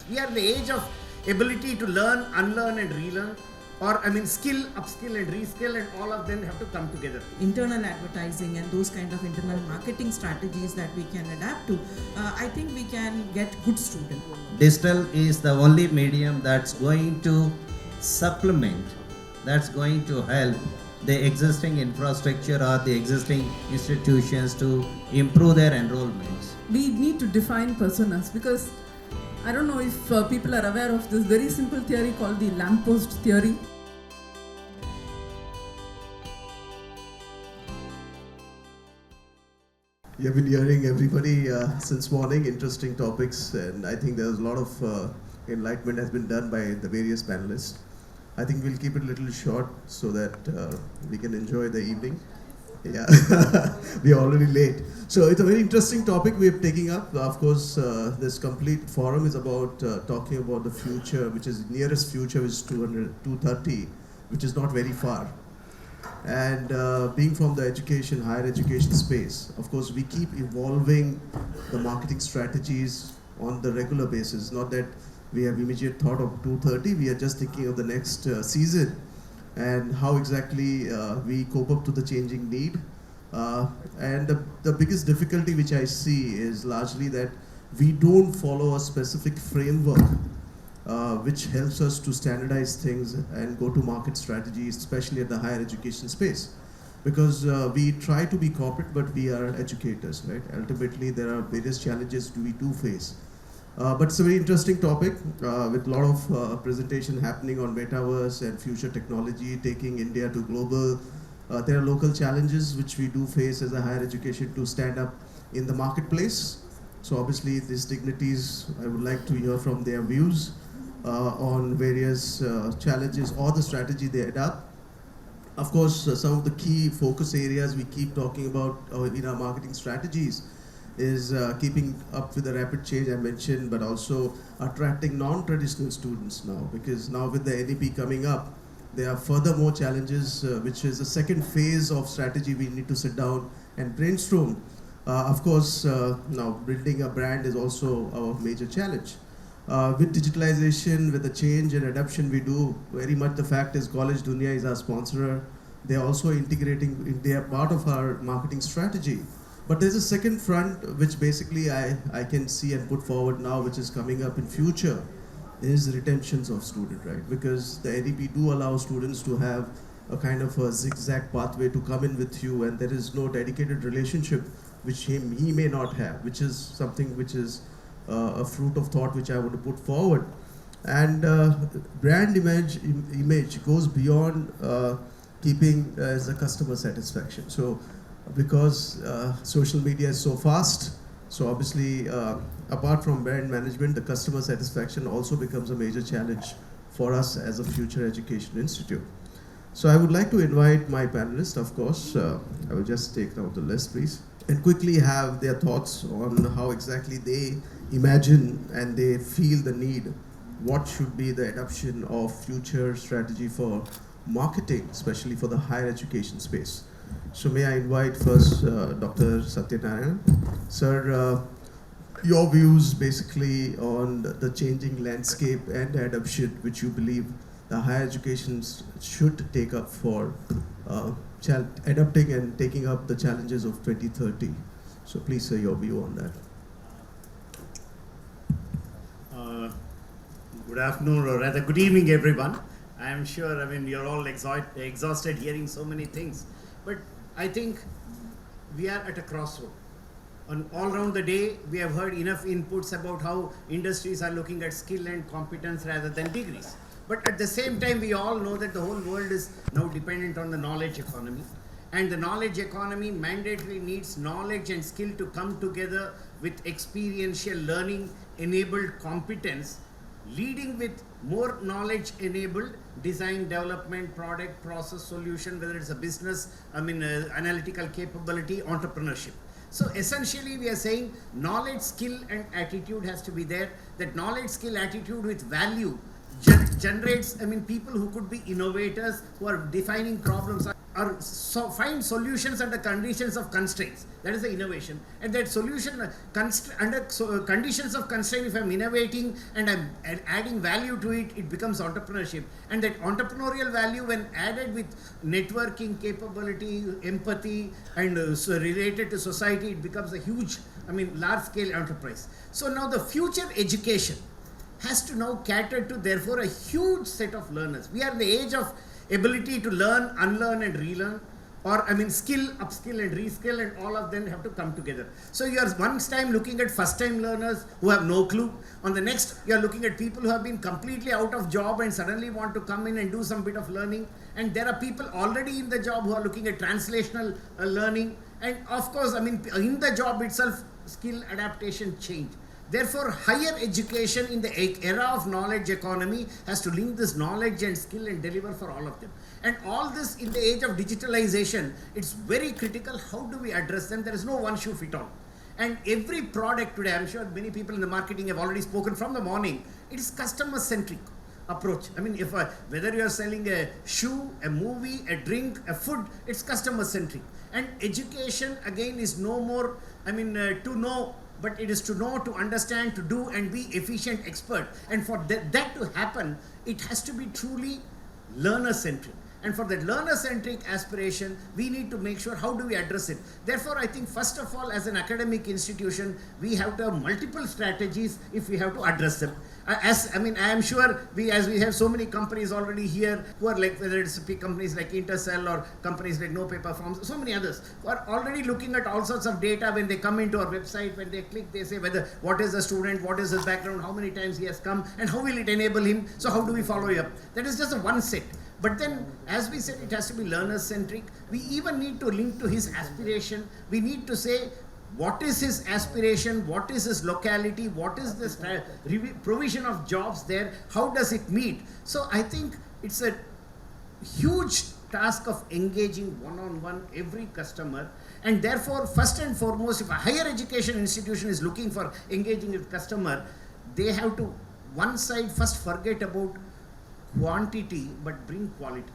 We are in the age of ability to learn, unlearn and relearn, or skill, upskill and reskill, and all of them have to come together. Internal advertising and those kind of internal marketing strategies that we can adapt to, I think we can get good students. Digital is the only medium that's going to supplement, that's going to help the existing infrastructure or the existing institutions to improve their enrollments. We need to define personas, because I don't know if people are aware of this very simple theory called the lamppost theory. You've been hearing everybody since morning, interesting topics, and I think there's a lot of enlightenment has been done by the various panelists. I think we'll keep it a little short so that we can enjoy the evening. Yeah, we are already late. So it's a very interesting topic we are taking up. Of course, this complete forum is about talking about the future, which is nearest future, which is 230, which is not very far. And being from the education, higher education space, of course, we keep evolving the marketing strategies on the regular basis. Not that we have immediate thought of 230, we are just thinking of the next season and how exactly we cope up to the changing need. And the biggest difficulty which I see is largely that we don't follow a specific framework which helps us to standardize things and go to market strategies, especially at the higher education space. Because we try to be corporate, but we are educators, right? Ultimately, there are various challenges we do face. But it's a very interesting topic with a lot of presentation happening on metaverse and future technology, taking India to global. There are local challenges which we do face as a higher education to stand up in the marketplace. So obviously these dignitaries, I would like to hear from their views on various challenges or the strategy they adopt. Of course, some of the key focus areas we keep talking about in our marketing strategies is keeping up with the rapid change I mentioned, but also attracting non-traditional students now, because now with the NEP coming up, there are furthermore challenges, which is the second phase of strategy we need to sit down and brainstorm. Of course, now building a brand is also our major challenge. With digitalization, with the change and adoption we do, very much the fact is College Dunia is our sponsor. They are also integrating, they are part of our marketing strategy. But there's a second front which basically I can see and put forward now, which is coming up in future, is retentions of student, right? Because the NEP do allow students to have a kind of a zigzag pathway to come in with you, and there is no dedicated relationship which he may not have, which is something which is a fruit of thought which I want to put forward. And brand image goes beyond keeping as a customer satisfaction. So because social media is so fast, so obviously apart from brand management, the customer satisfaction also becomes a major challenge for us as a future education institute. So I would like to invite my panelists, of course. I will just take down the list, please, and quickly have their thoughts on how exactly they imagine and they feel the need. What should be the adoption of future strategy for marketing, especially for the higher education space? So may I invite first Dr. Satyanarayana. Sir, your views basically on the changing landscape and the adoption which you believe the higher education should take up for adapting and taking up the challenges of 2030. So please say your view on that. Good afternoon, or rather good evening, everyone. I am sure, you're all exhausted hearing so many things. But I think we are at a crossroad. And all around the day, we have heard enough inputs about how industries are looking at skill and competence rather than degrees. But at the same time, we all know that the whole world is now dependent on the knowledge economy. And the knowledge economy mandatorily needs knowledge and skill to come together with experiential learning enabled competence, leading with more knowledge enabled design, development, product, process, solution, whether it's a business, analytical capability, entrepreneurship. So essentially we are saying knowledge, skill and attitude has to be there. That knowledge, skill, attitude with value generates, people who could be innovators, who are defining problems. or find solutions under conditions of constraints. That is the innovation. And that solution under conditions of constraint, if I'm innovating and I'm adding value to it, it becomes entrepreneurship. And that entrepreneurial value, when added with networking capability, empathy, and related to society, it becomes a huge, large-scale enterprise. So now the future education has to now cater to, therefore, a huge set of learners. We are in the age of ability to learn, unlearn and relearn, or skill, upskill and reskill, and all of them have to come together. So you are one time looking at first time learners who have no clue. On the next, you are looking at people who have been completely out of job and suddenly want to come in and do some bit of learning. And there are people already in the job who are looking at translational learning. And of course, in the job itself, skill adaptation change. Therefore, higher education in the era of knowledge economy has to link this knowledge and skill and deliver for all of them. And all this in the age of digitalization, it's very critical. How do we address them? There is no one shoe fit all. And every product today, I'm sure many people in the marketing have already spoken from the morning, it is customer-centric approach. If whether you are selling a shoe, a movie, a drink, a food, it's customer-centric. And education, again, is no more, to know, but it is to know, to understand, to do, and be efficient expert. And for that to happen, it has to be truly learner-centric. And for that learner-centric aspiration, we need to make sure how do we address it. Therefore, I think first of all, as an academic institution, we have to have multiple strategies if we have to address them. I am sure as we have so many companies already here who are like, whether it's big companies like Intercell or companies like No Paper Forms, so many others who are already looking at all sorts of data. When they come into our website, when they click, they say what is the student, what is his background, how many times he has come, and how will it enable him. So how do we follow up? That is just a one set. But then, as we said, it has to be learner-centric. We even need to link to his aspiration. We need to say, what is his aspiration? What is his locality? What is the provision of jobs there? How does it meet? So I think it's a huge task of engaging one-on-one every customer. And therefore, first and foremost, if a higher education institution is looking for engaging with customer, they have to, one side, first forget about quantity but bring quality.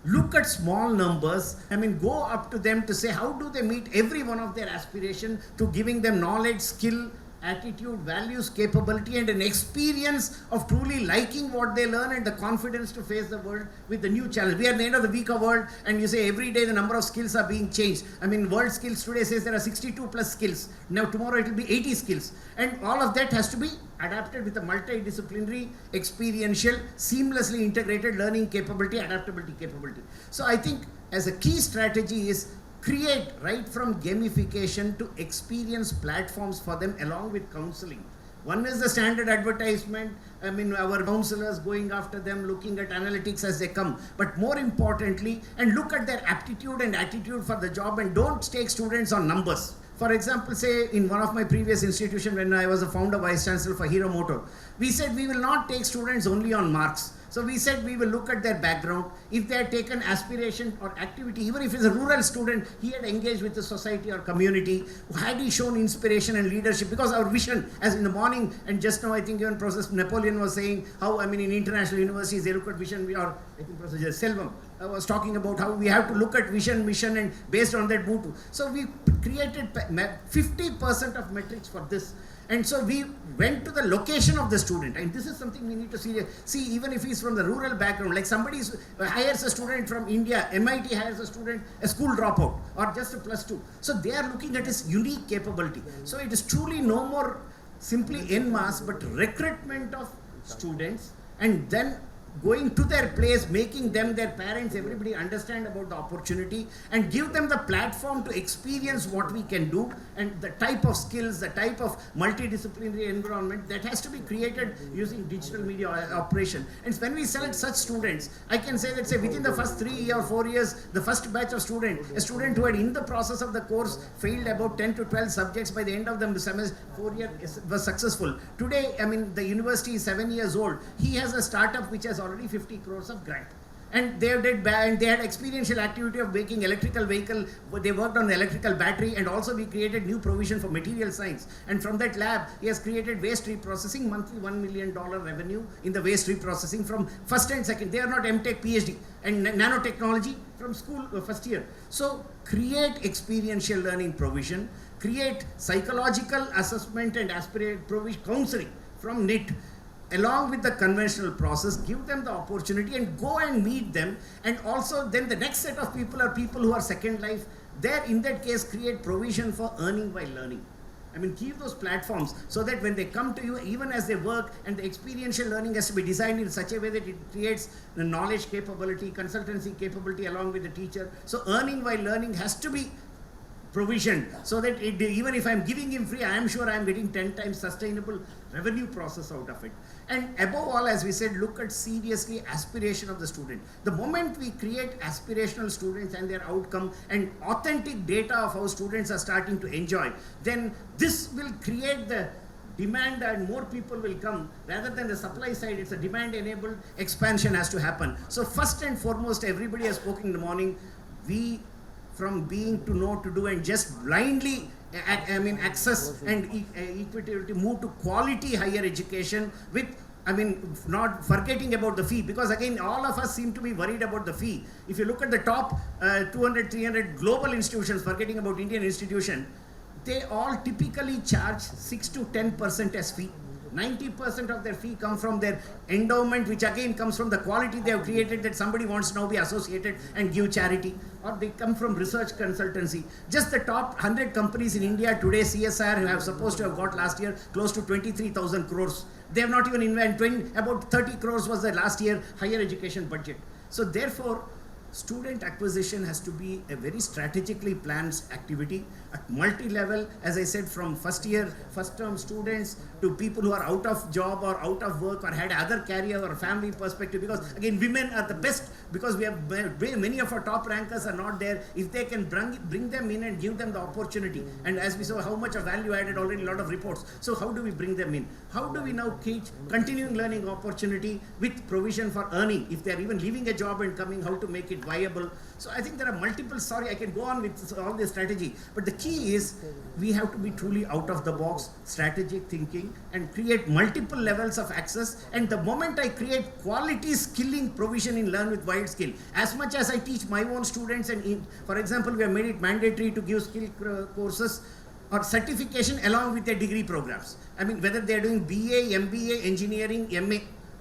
Look at small numbers. Go up to them to say how do they meet every one of their aspiration to giving them knowledge, skill, attitude, values, capability, and an experience of truly liking what they learn and the confidence to face the world with the new challenge. We are in the end of the week of world, and you say every day the number of skills are being changed. World skills today says there are 62 plus skills. Now tomorrow it will be 80 skills. And all of that has to be adapted with a multidisciplinary, experiential, seamlessly integrated learning capability, adaptability capability. So I think as a key strategy is create right from gamification to experience platforms for them along with counseling. One is the standard advertisement, our counselors going after them, looking at analytics as they come. But more importantly, and look at their aptitude and attitude for the job, and don't take students on numbers. For example, say in one of my previous institutions when I was a founder vice chancellor for Hero Motor, we said we will not take students only on marks. So we said we will look at their background. If they had taken aspiration or activity, even if it's a rural student, he had engaged with the society or community, had he shown inspiration and leadership, because our vision, as in the morning, and just now I think even Professor Napoleon was saying how, in international universities, they look at vision, or I think Professor Selvam was talking about how we have to look at vision, mission, and based on that move to. So we created 50% of metrics for this. And so we went to the location of the student, and this is something we need to see even if he's from the rural background, like somebody hires a student from India, MIT hires a student, a school dropout, or just a +2. So they are looking at his unique capability. So it is truly no more simply en masse, but recruitment of students, and then going to their place, making them, their parents, everybody understand about the opportunity and give them the platform to experience what we can do, and the type of skills, the type of multidisciplinary environment that has to be created using digital media operation. And when we select such students, I can say that within the first 3 or 4 years, the first batch of a student who had in the process of the course failed about 10 to 12 subjects, by the end of the semester, 4 years was successful. Today, the university is 7 years old. He has a startup which has already 50 crores of grant. And they had experiential activity of making electrical vehicle. They worked on the electrical battery, and also we created new provision for material science. And from that lab, he has created waste reprocessing, monthly $1 million revenue in the waste reprocessing from first and second. They are not MTech, PhD, and nanotechnology from school first year. So create experiential learning provision, create psychological assessment and aspirate provision counseling from NIT, along with the conventional process. Give them the opportunity and go and meet them. And also then the next set of people are people who are second life. There, in that case, create provision for earning while learning. I mean, give those platforms so that when they come to you, even as they work, and the experiential learning has to be designed in such a way that it creates the knowledge capability, consultancy capability along with the teacher. So earning while learning has to be provision, so that even if I'm giving him free, I am sure I'm getting 10 times sustainable revenue process out of it. And above all, as we said, look at seriously aspiration of the student. The moment we create aspirational students and their outcome and authentic data of how students are starting to enjoy, then this will create the demand and more people will come. Rather than the supply side, it's a demand enabled expansion has to happen. So first and foremost, everybody has spoken in the morning, we from being to know to do and just blindly access and equity, move to quality higher education with, not forgetting about the fee, because again, all of us seem to be worried about the fee. If you look at the top 200, 300 global institutions, forgetting about Indian institution, they all typically charge 6 to 10% as fee. 90% of their fee come from their endowment, which again comes from the quality they have created, that somebody wants to now be associated and give charity, or they come from research consultancy. Just the top 100 companies in India today, CSR, have supposed to have got last year close to 23,000 crores. They have not even invested, about 30 crores was the last year higher education budget. So therefore, student acquisition has to be a very strategically planned activity at multi-level, as I said, from first year, first term students to people who are out of job or out of work or had other career or family perspective, because again, women are the best, because we have many of our top rankers are not there. If they can bring them in and give them the opportunity, and as we saw how much of value added already, a lot of reports. So how do we bring them in? How do we now teach continuing learning opportunity with provision for earning? If they are even leaving a job and coming, how to make it viable? So I think there are multiple, sorry, I can go on with all this strategy, but the key is we have to be truly out of the box, strategic thinking, and create multiple levels of access. And the moment I create quality skilling provision in Learn with Wild Skill, as much as I teach my own students, and for example, we have made it mandatory to give skill courses or certification along with their degree programs. I mean, whether they are doing BA, MBA, engineering, MA,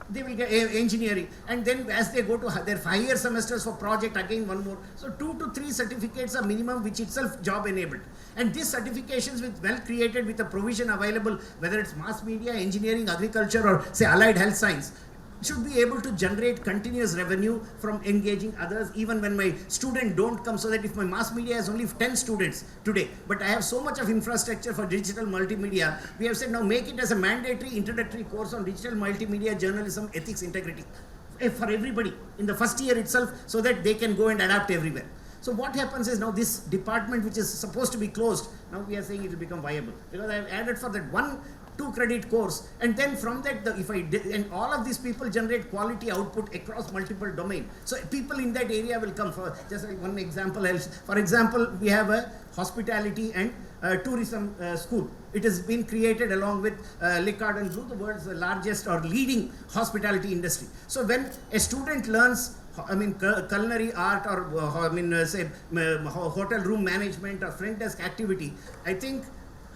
they will get engineering, and then as they go to their 5-year semesters for project, again one more. So 2 to 3 certificates are minimum, which itself job enabled. And these certifications with well created with a provision available, whether it's mass media, engineering, agriculture, or say allied health science, should be able to generate continuous revenue from engaging others even when my student don't come. So that if my mass media has only 10 students today, but I have so much of infrastructure for digital multimedia, we have said now make it as a mandatory introductory course on digital multimedia, journalism, ethics, integrity for everybody in the first year itself, so that they can go and adapt everywhere. So what happens is now this department, which is supposed to be closed, now we are saying it will become viable, because I have added for that 1-2 credit course, and then from that, and all of these people generate quality output across multiple domains. So people in that area will come. For just like one example else, for example, we have a hospitality and tourism school. It has been created along with Licard and Blue, the world's largest or leading hospitality industry. So when a student learns culinary art, or say hotel room management or front desk activity, I think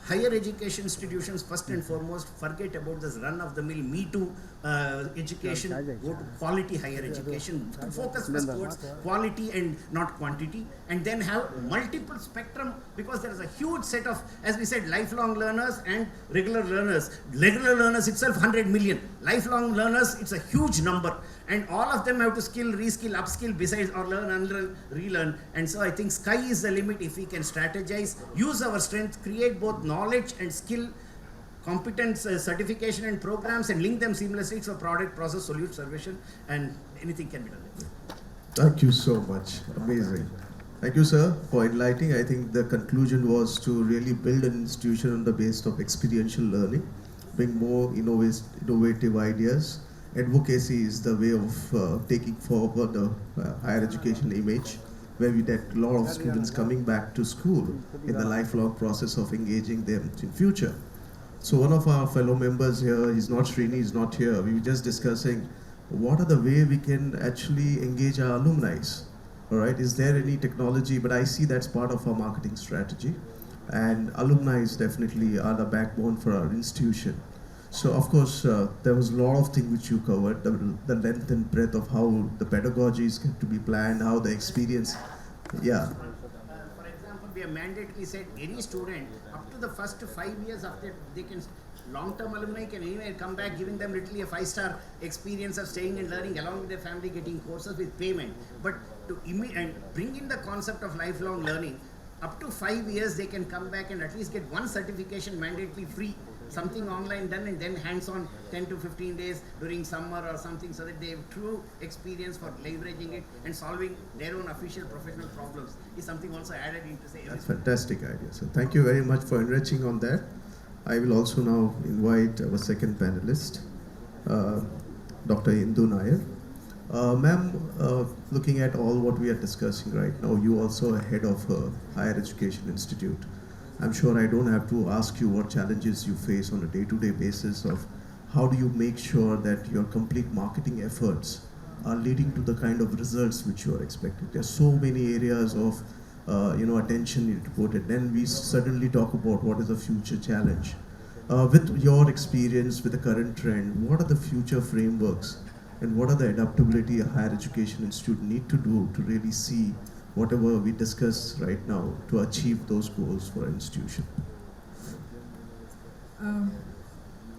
higher education institutions first and foremost forget about this run-of-the-mill Me Too education, go to quality higher education, focus first towards quality and not quantity, and then have multiple spectrum, because there is a huge set of, as we said, lifelong learners and regular learners. Regular learners itself 100 million, lifelong learners, it's a huge number, and all of them have to skill, reskill, upskill besides, or learn, unlearn, relearn. And so I think sky is the limit if we can strategize, use our strength, create both knowledge and skill, competence, certification and programs, and link them seamlessly for product, process, solution, solution, and anything can be done. Thank you so much. Amazing. Thank you, sir, for enlightening. I think the conclusion was to really build an institution on the basis of experiential learning, bring more innovative ideas, advocacy is the way of taking forward the higher education image, where we get a lot of students coming back to school in the lifelong process of engaging them in future. So one of our fellow members here, he's not Srini, he's not here. We were just discussing what are the way we can actually engage our alumni. All right, is there any technology? But I see that's part of our marketing strategy. And alumni definitely are the backbone for our institution. So of course, there was a lot of things which you covered, the length and breadth of how the pedagogies get to be planned, how the experience, yeah. For example, we have mandatorily said any student up to the first 5 years after they can, long-term alumni can anywhere come back, giving them literally a 5-star experience of staying and learning along with their family, getting courses with payment. But to and bring in the concept of lifelong learning, up to 5 years they can come back and at least get one certification mandatory free, something online done, and then hands-on 10 to 15 days during summer or something, so that they have true experience for leveraging it and solving their own official professional problems is something also added into say. That's a fantastic idea. So thank you very much for enriching on that. I will also now invite our second panelist, Dr. Indu Nair. Ma'am, looking at all what we are discussing right now, you also are head of a higher education institute. I'm sure I don't have to ask you what challenges you face on a day-to-day basis of how do you make sure that your complete marketing efforts are leading to the kind of results which you are expecting. There's so many areas of attention you need to put it. Then we suddenly talk about what is the future challenge. With your experience, with the current trend, what are the future frameworks and what are the adaptability a higher education institute need to do to really see whatever we discuss right now to achieve those goals for our institution?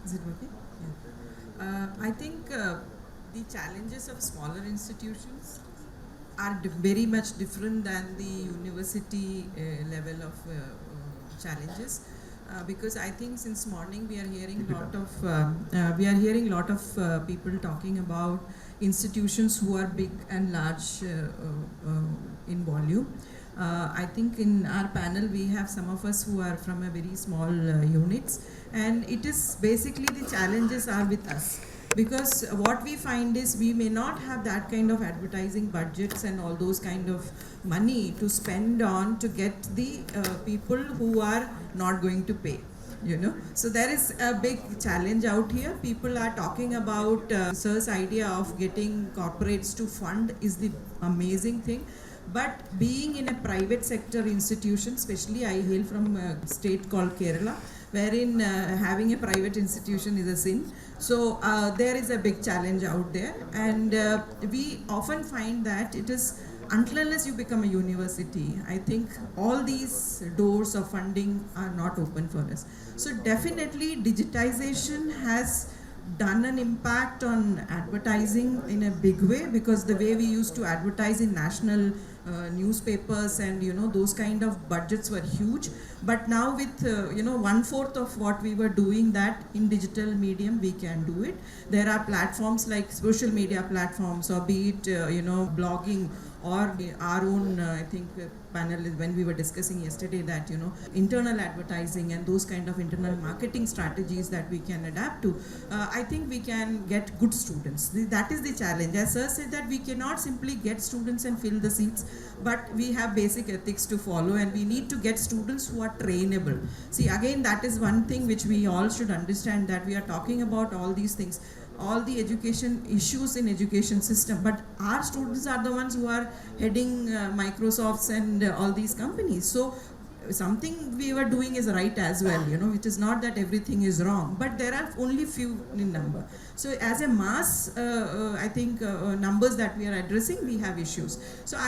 Is it working? Yeah. I think the challenges of smaller institutions are very much different than the university level of challenges. Because I think since morning we are hearing lot of people talking about institutions who are big and large in volume. I think in our panel we have some of us who are from a very small units, and it is basically the challenges are with us. Because what we find is we may not have that kind of advertising budgets and all those kind of money to spend on to get the people who are not going to pay. So there is a big challenge out here. People are talking about Sir's idea of getting corporates to fund is the amazing thing. But being in a private sector institution, especially I hail from a state called Kerala, wherein having a private institution is a sin. So there is a big challenge out there, and we often find that it is until unless you become a university, I think all these doors of funding are not open for us. So definitely digitization has done an impact on advertising in a big way, because the way we used to advertise in national newspapers and those kind of budgets were huge. But now with 1/4 of what we were doing that in digital medium, we can do it. There are platforms like social media platforms, or be it blogging, or our own I think panel when we were discussing yesterday that internal advertising and those kind of internal marketing strategies that we can adapt to. I think we can get good students. That is the challenge. As Sir said, that we cannot simply get students and fill the seats, but we have basic ethics to follow, and we need to get students who are trainable. See, again, that is one thing which we all should understand, that we are talking about all these things, all the education issues in education system, but our students are the ones who are heading Microsofts and all these companies. So something we were doing is right as well, it is not that everything is wrong, but there are only few in number. So as a mass, I think numbers that we are addressing, we have issues. So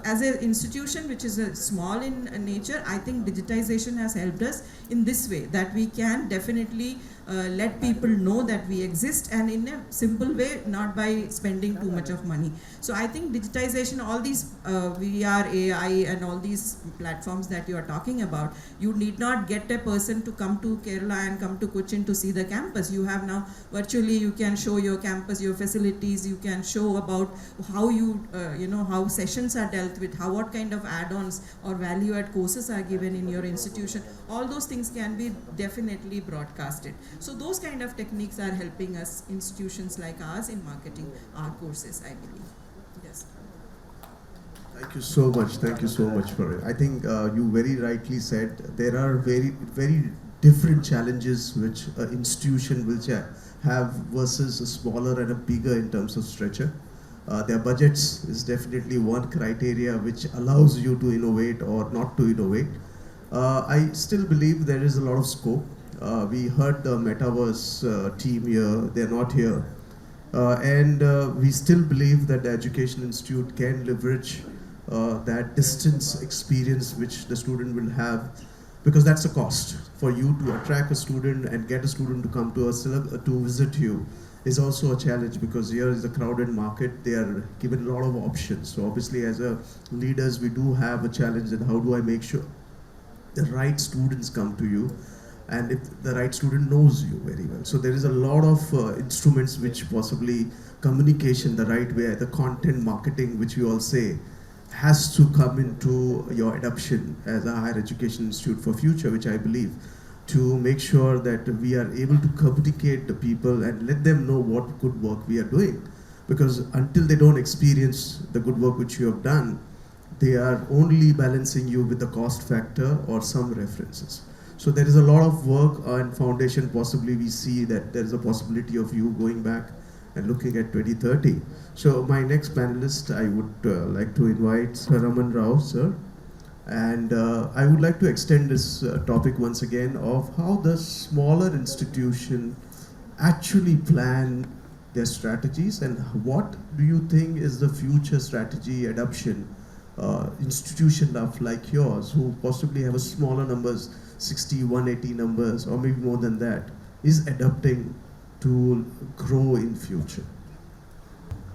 as an institution which is small in nature, I think digitization has helped us in this way, that we can definitely let people know that we exist, and in a simple way, not by spending too much of money. So I think digitization, all these VR, AI and all these platforms that you are talking about, you need not get a person to come to Kerala and come to Cochin to see the campus. You have now virtually you can show your campus, your facilities, you can show about how you, how sessions are dealt with, what kind of add-ons or value-add courses are given in your institution. All those things can be definitely broadcasted. So those kind of techniques are helping us, institutions like ours, in marketing our courses, I believe. Yes. Thank you so much. Thank you so much for it. I think you very rightly said there are very different challenges which an institution will have versus a smaller and a bigger in terms of structure. Their budgets is definitely one criteria which allows you to innovate or not to innovate. I still believe there is a lot of scope. We heard the Metaverse team here, they're not here. And we still believe that the Education Institute can leverage that distance experience which the student will have, because that's a cost. For you to attract a student and get a student to come to visit you is also a challenge, because here is a crowded market. They are given a lot of options. So obviously as a leaders, we do have a challenge in how do I make sure the right students come to you, and if the right student knows you very well. So there is a lot of instruments which possibly communication the right way, the content marketing which we all say has to come into your adoption as a higher education institute for future, which I believe, to make sure that we are able to communicate the people and let them know what good work we are doing. Because until they don't experience the good work which you have done, they are only balancing you with the cost factor or some references. So there is a lot of work and foundation. Possibly we see that there is a possibility of you going back and looking at 2030. So my next panelist, I would like to invite Sir Raman Rao, sir. And I would like to extend this topic once again of how the smaller institution actually plan their strategies, and what do you think is the future strategy adoption institution of like yours, who possibly have a smaller numbers, 60, 180 numbers, or maybe more than that, is adopting to grow in future?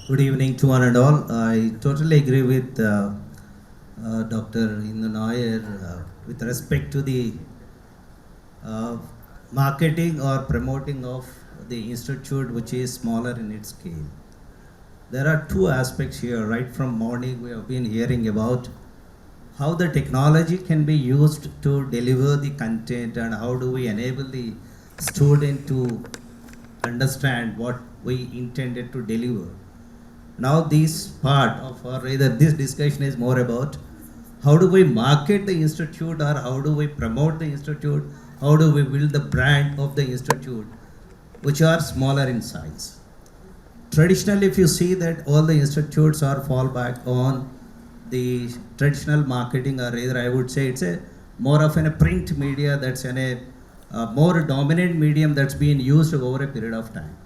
Good evening to one and all. I totally agree with Dr. Indu Nair with respect to the marketing or promoting of the institute, which is smaller in its scale. There are two aspects here. Right from morning we have been hearing about how the technology can be used to deliver the content, and how do we enable the student to understand what we intended to deliver. Now this part of, or rather this discussion, is more about how do we market the institute, or how do we promote the institute, how do we build the brand of the institute, which are smaller in size. Traditionally, if you see that all the institutes are fall back on the traditional marketing, or rather I would say it's a more of a print media, that's a more dominant medium that's been used over a period of time.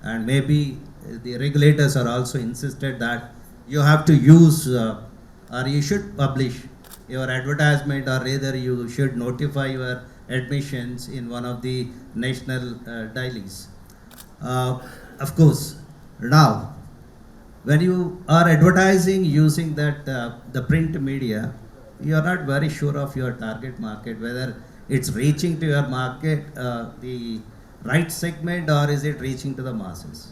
And maybe the regulators are also insisted that you have to use or you should publish your advertisement, or rather you should notify your admissions in one of the national dailies. Of course, now when you are advertising using that the print media, you are not very sure of your target market, whether it's reaching to your market, the right segment, or is it reaching to the masses.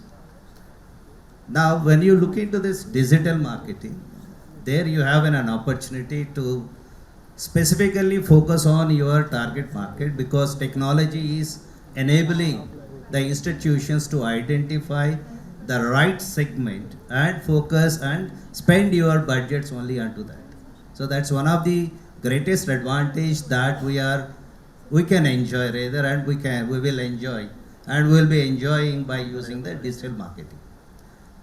Now when you look into this digital marketing, there you have an opportunity to specifically focus on your target market, because technology is enabling the institutions to identify the right segment and focus and spend your budgets only onto that. So that's one of the greatest advantage that we can enjoy, rather, and we will enjoy, and we will be enjoying by using the digital marketing.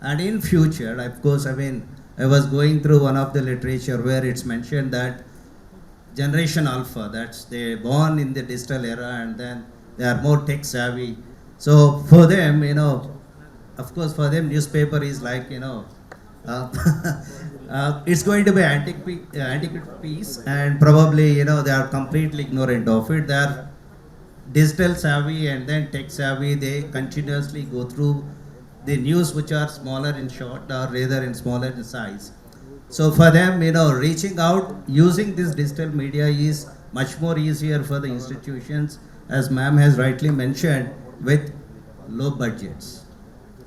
And in future, of course, I was going through one of the literature where it's mentioned that Generation Alpha, that's they born in the digital era, and then they are more tech savvy. So for them, of course, for them newspaper is like, it's going to be antiquated piece, and probably, they are completely ignorant of it. They are digital savvy and then tech savvy. They continuously go through the news which are smaller in short, or rather in smaller in size. So for them, reaching out using this digital media is much more easier for the institutions, as ma'am has rightly mentioned, with low budgets.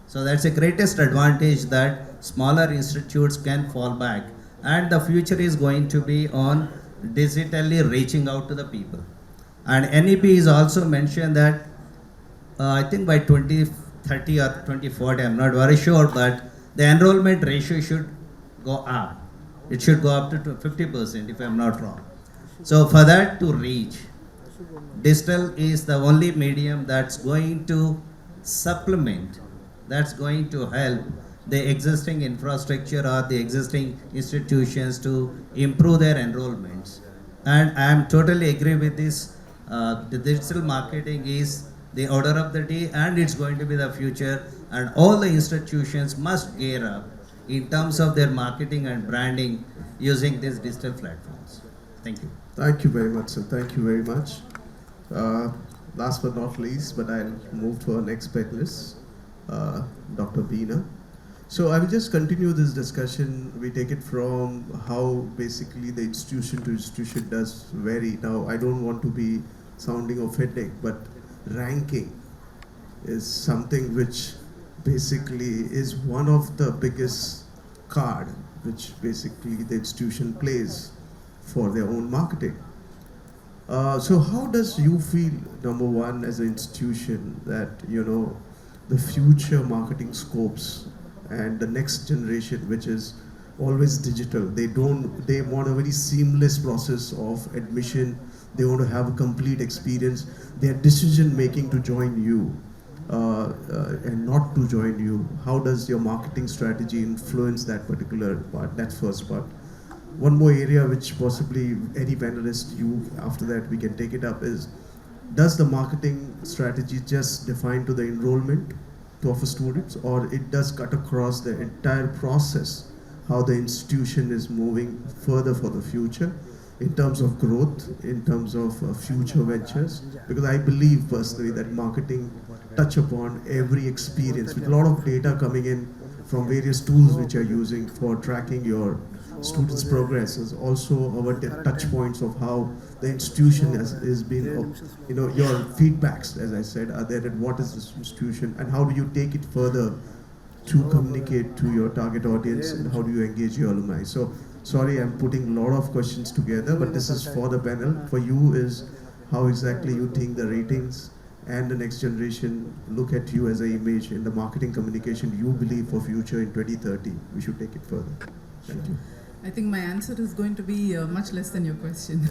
So that's the greatest advantage that smaller institutes can fall back, and the future is going to be on digitally reaching out to the people. And NEP is also mentioned that I think by 2030 or 2040, I'm not very sure, but the enrollment ratio should go up. It should go up to 50% if I'm not wrong. So for that to reach, digital is the only medium that's going to supplement, that's going to help the existing infrastructure or the existing institutions to improve their enrollments. And I am totally agree with this. The digital marketing is the order of the day, and it's going to be the future, and all the institutions must gear up in terms of their marketing and branding using these digital platforms. Thank you. Thank you very much, sir. Thank you very much. Last but not least, but I'll move to our next panelist, Dr. Bina. So I will just continue this discussion. We take it from how basically the institution to institution does vary. Now, I don't want to be sounding offending, but ranking is something which basically is one of the biggest card which basically the institution plays for their own marketing. So how does you feel, number one, as an institution, that the future marketing scopes and the next generation, which is always digital, they want a very seamless process of admission, they want to have a complete experience, their decision making to join you and not to join you. How does your marketing strategy influence that particular part, that first part? One more area which possibly any panelist, after that we can take it up, is does the marketing strategy just define to the enrollment of students, or it does cut across the entire process, how the institution is moving further for the future in terms of growth, in terms of future ventures? Because I believe personally that marketing touch upon every experience, with a lot of data coming in from various tools which are using for tracking your students' progress, is also our touch points of how the institution is being, your feedbacks, as I said, are there, and what is this institution, and how do you take it further to communicate to your target audience, and how do you engage your alumni? So, sorry, I'm putting a lot of questions together, but this is for the panel. For you is how exactly you think the ratings and the next generation look at you as an image in the marketing communication you believe for future in 2030. We should take it further. Thank you. I think my answer is going to be much less than your question.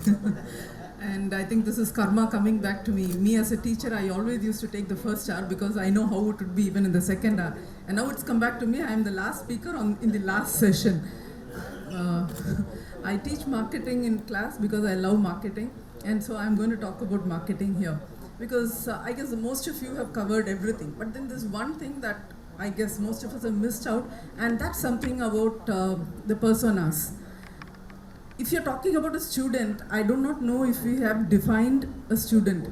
And I think this is karma coming back to me. Me as a teacher, I always used to take the first hour because I know how it would be even in the second hour. And now it's come back to me. I am the last speaker in the last session. I teach marketing in class because I love marketing. And so I'm going to talk about marketing here. Because I guess most of you have covered everything. But then there's one thing that I guess most of us have missed out, and that's something about the personas. If you're talking about a student, I do not know if we have defined a student.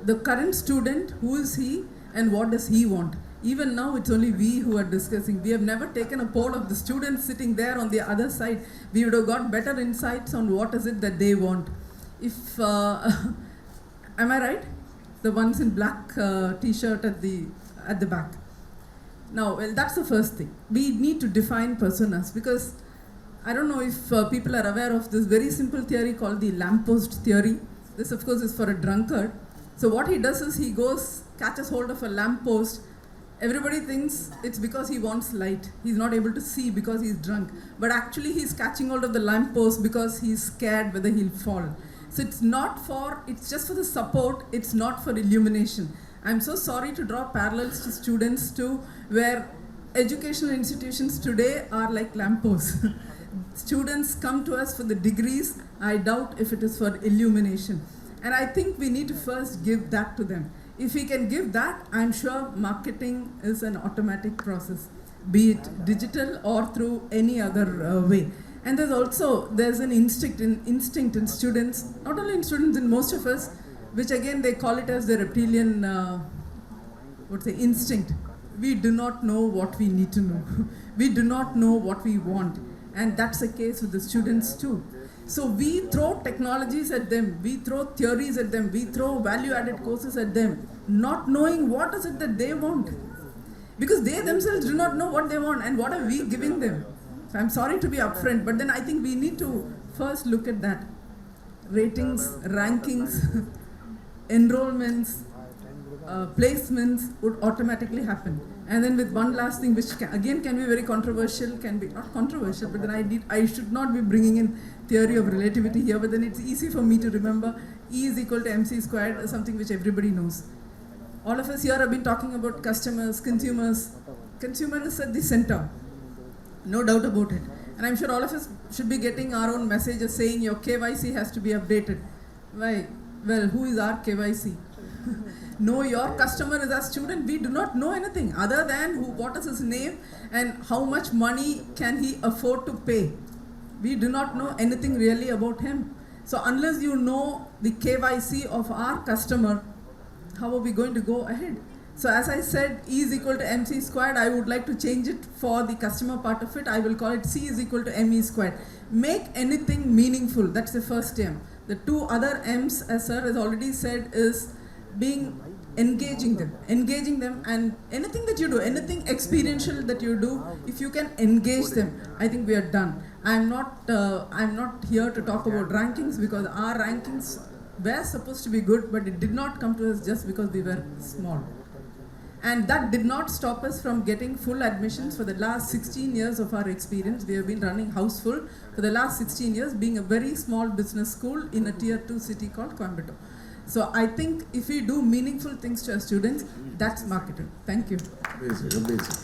The current student, who is he and what does he want? Even now, it's only we who are discussing. We have never taken a poll of the students sitting there on the other side. We would have got better insights on what is it that they want. If, am I right? The ones in black t-shirt at the back. Now, well, that's the first thing. We need to define personas, because I don't know if people are aware of this very simple theory called the lamppost theory. This, of course, is for a drunkard. So what he does is he goes, catches hold of a lamppost. Everybody thinks it's because he wants light. He's not able to see because he's drunk. But actually, he's catching hold of the lamppost because he's scared whether he'll fall. So it's just for the support. It's not for illumination. I'm so sorry to draw parallels to students too, where educational institutions today are like lampposts. Students come to us for the degrees. I doubt if it is for illumination. And I think we need to first give that to them. If we can give that, I'm sure marketing is an automatic process, be it digital or through any other way. And there's an instinct in students, not only in students, in most of us, which again they call it as the reptilian instinct. We do not know what we need to know. We do not know what we want. And that's the case with the students too. So we throw technologies at them, we throw theories at them, we throw value-added courses at them, not knowing what is it that they want. Because they themselves do not know what they want and what are we giving them. So I'm sorry to be upfront, but then I think we need to first look at that. Ratings, rankings, enrollments, placements would automatically happen. And then with one last thing, which again can be very controversial, can be not controversial, but then I should not be bringing in theory of relativity here, but then it's easy for me to remember E is equal to MC squared, something which everybody knows. All of us here have been talking about customers, consumers. Consumer is at the center, no doubt about it. And I'm sure all of us should be getting our own messages saying your KYC has to be updated. Why? Well, who is our KYC? No, your customer is a student. We do not know anything other than what is his name and how much money can he afford to pay. We do not know anything really about him. So unless you know the KYC of our customer, how are we going to go ahead? So as I said, E is equal to MC squared. I would like to change it for the customer part of it. I will call it C is equal to ME squared. Make anything meaningful. That's the first term. The two other M's, as sir has already said, is engaging them, and anything that you do, anything experiential that you do, if you can engage them, I think we are done. I'm not here to talk about rankings, because our rankings were supposed to be good, but it did not come to us just because we were small. And that did not stop us from getting full admissions for the last 16 years of our experience. We have been running Houseful for the last 16 years, being a very small business school in a tier 2 city called Coimbtore. So I think if we do meaningful things to our students, that's marketing. Thank you. Amazing, amazing.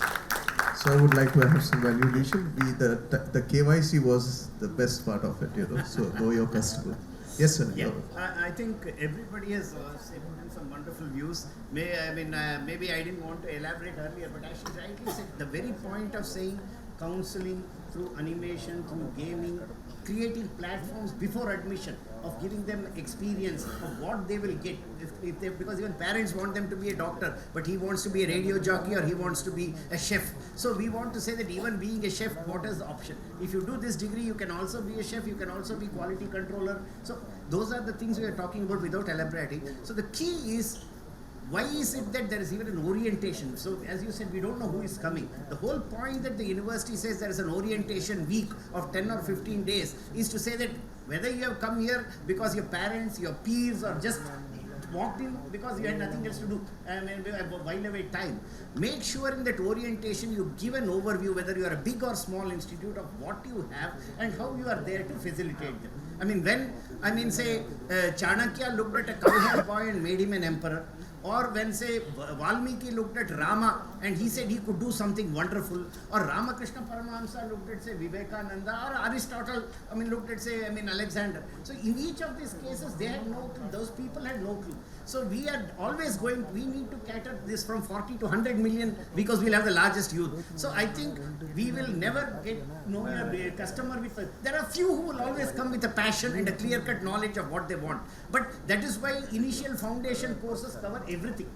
So I would like to have some valuation. The KYC was the best part of it, so know your customer. Yes, sir. Yeah, I think everybody has given some wonderful views. Maybe I didn't want to elaborate earlier, but as she rightly said, the very point of saying counseling through animation, through gaming, creating platforms before admission, of giving them experience of what they will get. Because even parents want them to be a doctor, but he wants to be a radio jockey or he wants to be a chef. So we want to say that even being a chef, what is the option? If you do this degree, you can also be a chef, you can also be quality controller. So those are the things we are talking about without elaborating. So the key is, why is it that there is even an orientation? So as you said, we don't know who is coming. The whole point that the university says there is an orientation week of 10 or 15 days is to say that whether you have come here because your parents, your peers, or just walked in because you had nothing else to do and while away time, make sure in that orientation you give an overview whether you are a big or small institute of what you have and how you are there to facilitate them. Say Chanakya looked at a cowherd boy and made him an emperor, or when say Valmiki looked at Rama and he said he could do something wonderful, or Ramakrishna Paramahamsa looked at say Vivekananda, or Aristotle looked at say Alexander. So in each of these cases they had no clue, those people had no clue. So we are always we need to cater this from 40 to 100 million because we'll have the largest youth. So I think we will never know your customer there are few who will always come with a passion and a clear-cut knowledge of what they want. But that is why initial foundation courses cover everything.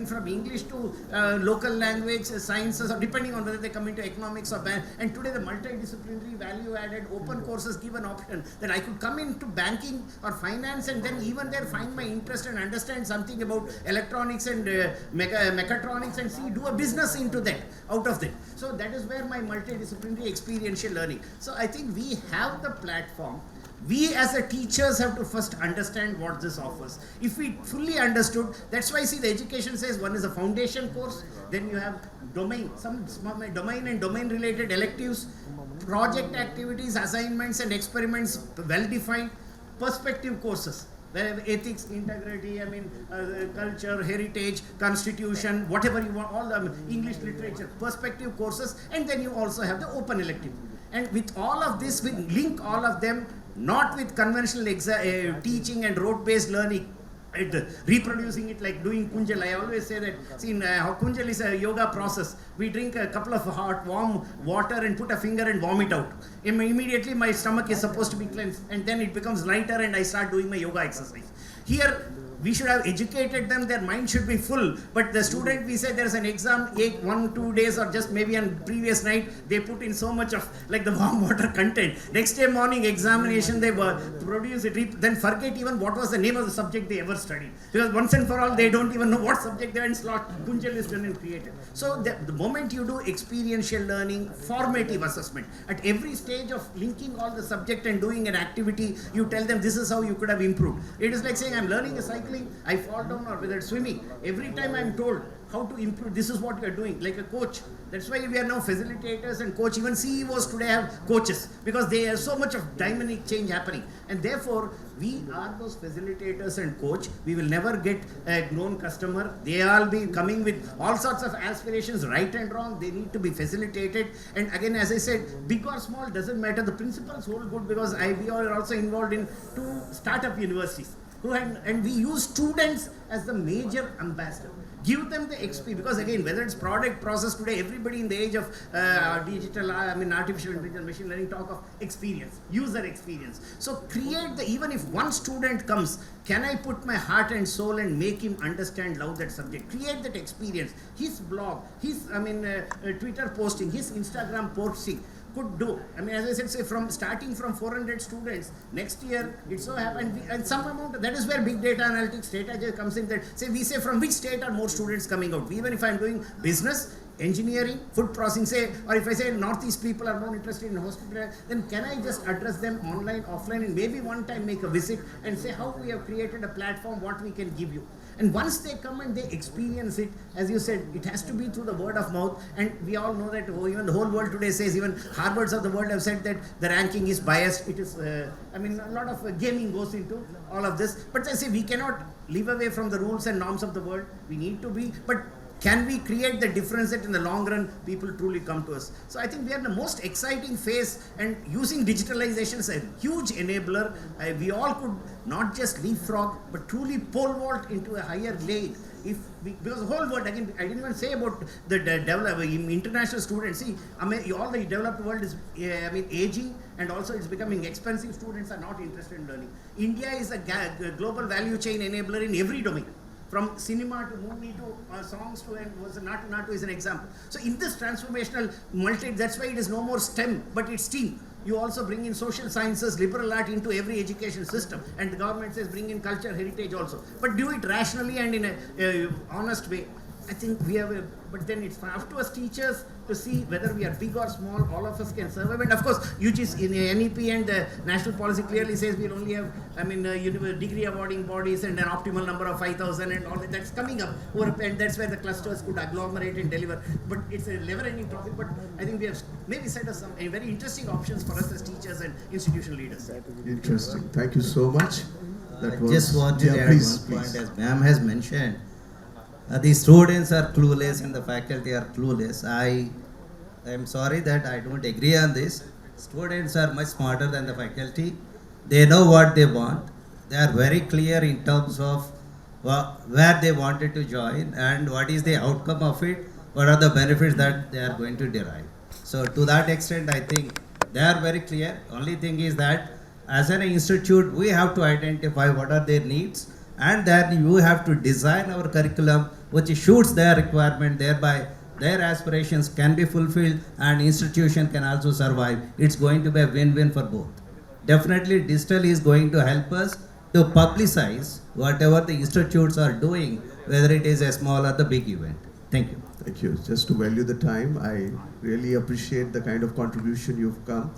From English to local language, sciences, or depending on whether they come into economics or and today the multidisciplinary value-added open courses give an option that I could come into banking or finance and then even there find my interest and understand something about electronics and mechatronics and do a business into that, out of that. So that is where my multidisciplinary experiential learning. So I think we have the platform. We as a teachers have to first understand what this offers. If we fully understood, that's why the education says one is a foundation course, then you have domain, some domain and domain related electives, project activities, assignments and experiments well defined, perspective courses. Ethics, integrity, culture, heritage, constitution, whatever you want, all the English literature, perspective courses, and then you also have the open elective. And with all of this, we link all of them, not with conventional teaching and rote-based learning, reproducing it like doing Kunjal. I always say that, how Kunjal is a yoga process. We drink a couple of hot, warm water and put a finger and vomit out. Immediately my stomach is supposed to be cleansed and then it becomes lighter and I start doing my yoga exercise. Here, we should have educated them, their mind should be full. But the student, we say there's an exam, 1-2 days or just maybe on previous night, they put in so much of like the warm water content. Next day morning examination, they produce it, then forget even what was the name of the subject they ever studied. Because once and for all, they don't even know what subject they are in slot. Kunjal is done and created. So the moment you do experiential learning, formative assessment, at every stage of linking all the subject and doing an activity, you tell them this is how you could have improved. It is like saying I'm learning a cycling, I fall down, or whether it's swimming. Every time I'm told how to improve, this is what you are doing, like a coach. That's why we are now facilitators and coach. Even CEOs today have coaches because they have so much of dynamic change happening. And therefore, we are those facilitators and coach. We will never get a grown customer. They all be coming with all sorts of aspirations, right and wrong. They need to be facilitated. And again, as I said, big or small doesn't matter. The principles hold good because we are also involved in 2 startup universities. And we use students as the major ambassador. Give them the experience, because again, whether it's product, process, today everybody in the age of digital, artificial intelligence, machine learning talk of experience, user experience. So create even if one student comes, can I put my heart and soul and make him understand, love that subject? Create that experience. His blog, his Twitter posting, his Instagram posting could do. As I said, say starting from 400 students, next year it so happened, and some amount, that is where big data analytics, data comes in, that we say from which state are more students coming out. Even if I'm doing business, engineering, food processing, or if I say Northeast people are more interested in hospitality, then can I just address them online, offline, and maybe one time make a visit and say how we have created a platform, what we can give you. And once they come and they experience it, as you said, it has to be through the word of mouth. And we all know that even the whole world today says, even Harvards of the world have said that the ranking is biased. It is, a lot of gaming goes into all of this. But I say we cannot live away from the rules and norms of the world. We need to be, but can we create the difference that in the long run people truly come to us? So I think we are in the most exciting phase, and using digitalization is a huge enabler. We all could not just leapfrog, but truly pole vault into a higher lane. Because the whole world, again, I didn't even say about the international students. See, all the developed world is aging, and also it's becoming expensive. Students are not interested in learning. India is a global value chain enabler in every domain. From cinema to movie to songs to, and was Natu is an example. So in this transformational that's why it is no more STEM, but it's STEAM. You also bring in social sciences, liberal art into every education system, and the government says bring in culture, heritage also. But do it rationally and in a honest way. I think we have but then it's up to us teachers to see whether we are big or small, all of us can survive. And of course, UG's in NEP and the national policy clearly says we'll only have, degree awarding bodies and an optimal number of 5,000 and all that. That's coming up. And that's where the clusters could agglomerate and deliver. But it's a never-ending topic. But I think we have maybe set us some very interesting options for us as teachers and institutional leaders. Interesting. Thank you so much. I just want to add one point, as ma'am has mentioned. The students are clueless and the faculty are clueless. I am sorry that I don't agree on this. Students are much smarter than the faculty. They know what they want. They are very clear in terms of where they wanted to join and what is the outcome of it, what are the benefits that they are going to derive. So to that extent, I think they are very clear. Only thing is that as an institute, we have to identify what are their needs, and then you have to design our curriculum which suits their requirement, thereby their aspirations can be fulfilled and institution can also survive. It's going to be a win-win for both. Definitely digital is going to help us to publicize whatever the institutes are doing, whether it is a small or the big event. Thank you. Thank you. Just to value the time, I really appreciate the kind of contribution you've come,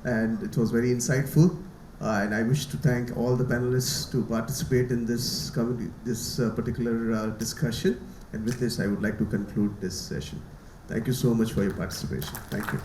and it was very insightful. And I wish to thank all the panelists to participate in this particular discussion. And with this, I would like to conclude this session. Thank you so much for your participation. Thank you.